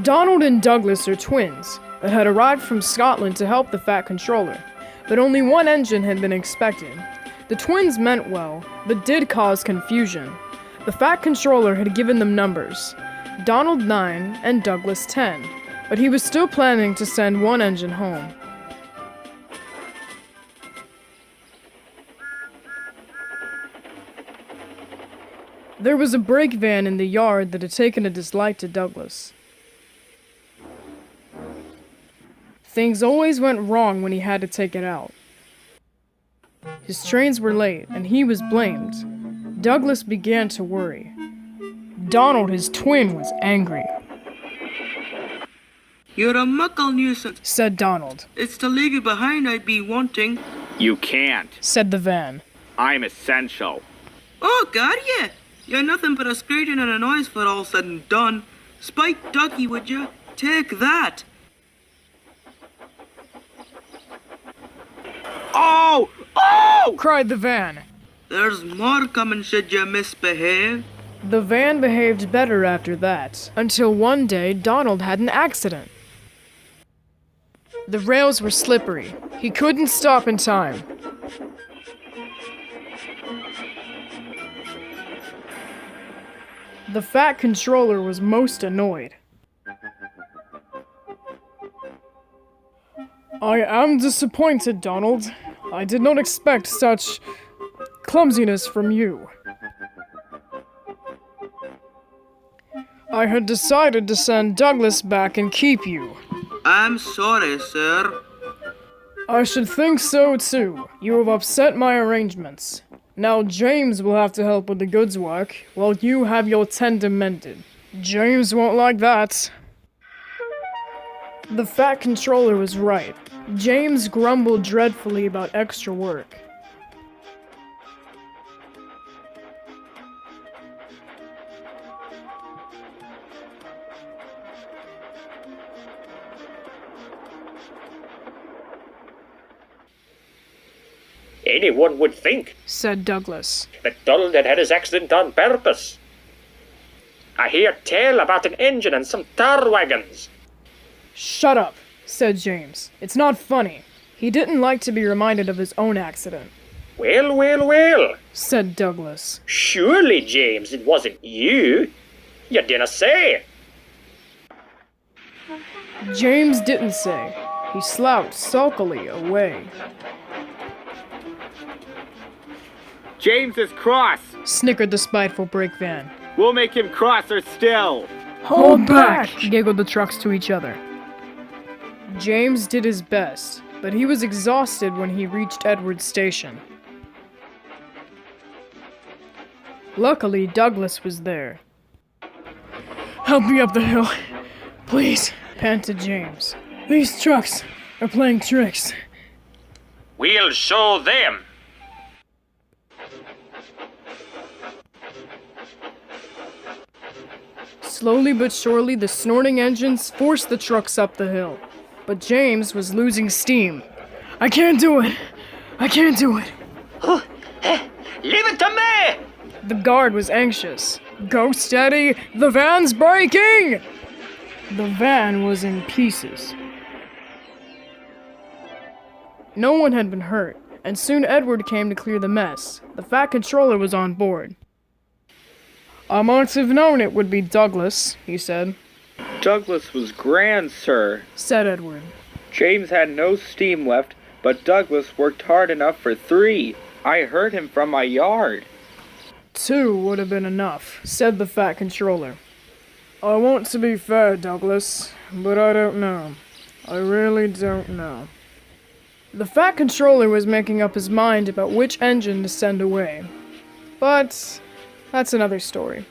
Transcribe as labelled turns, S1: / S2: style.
S1: Donald and Douglas are twins that had arrived from Scotland to help the Fat Controller, but only one engine had been expected. The twins meant well, but did cause confusion. The Fat Controller had given them numbers, Donald 9 and Douglas 10, but he was still planning to send one engine home. There was a brake van in the yard that had taken a dislike to Douglas. Things always went wrong when he had to take it out. His trains were late, and he was blamed. Douglas began to worry. Donald, his twin, was angry.
S2: "You're a muckle nuisance,"
S1: said Donald.
S2: "It's the league behind I'd be wanting."
S3: "You can't,"
S1: said the van.
S3: "I'm essential."
S2: "Oh, got ya! You're nothing but a screeching and a noise for all said and done. Spike ducky, would ya? Take that!"
S3: "Oh! Oh!"
S1: cried the van.
S2: "There's more coming should you misbehave."
S1: The van behaved better after that, until one day Donald had an accident. The rails were slippery. He couldn't stop in time. The Fat Controller was most annoyed. "I am disappointed, Donald. I did not expect such clumsiness from you. I had decided to send Douglas back and keep you."
S2: "I'm sorry, sir."
S1: "I should think so too. You have upset my arrangements. Now James will have to help with the goods work, while you have your tender mended. James won't like that." The Fat Controller was right. James grumbled dreadfully about extra work.
S4: "Anyone would think,"
S1: said Douglas,
S4: "that Donald had had his accident on purpose. I hear tell about an engine and some tar wagons."
S1: "Shut up," said James. "It's not funny." He didn't like to be reminded of his own accident.
S4: Well,
S1: said Douglas.
S4: "Surely, James, it wasn't you. You didn't say."
S1: James didn't say. He slouched sulkily away.
S3: "James is cross.
S1: Snickered the spiteful brake van.
S3: We'll make him crosser still."
S1: "Hold back!" giggled the trucks to each other. James did his best, but he was exhausted when he reached Edward's station. Luckily, Douglas was there. "Help me up the hill, please," panted James. "These trucks are playing tricks."
S4: "We'll show them."
S1: Slowly but surely, the snorting engines forced the trucks up the hill. But James was losing steam. "I can't do it! I can't do it!"
S4: "Leave it to me!"
S1: The guard was anxious. "Go steady! The van's breaking!" The van was in pieces. No one had been hurt, and soon Edward came to clear the mess. The Fat Controller was on board. "I might have known it would be Douglas," he said.
S5: "Douglas was grand, sir,"
S1: said Edward.
S5: "James had no steam left, but Douglas worked hard enough for 3. I heard him from my yard."
S1: 2 would have been enough," said the Fat Controller. "I want to be fair, Douglas, but I don't know. I really don't know." The Fat Controller was making up his mind about which engine to send away. But that's another story.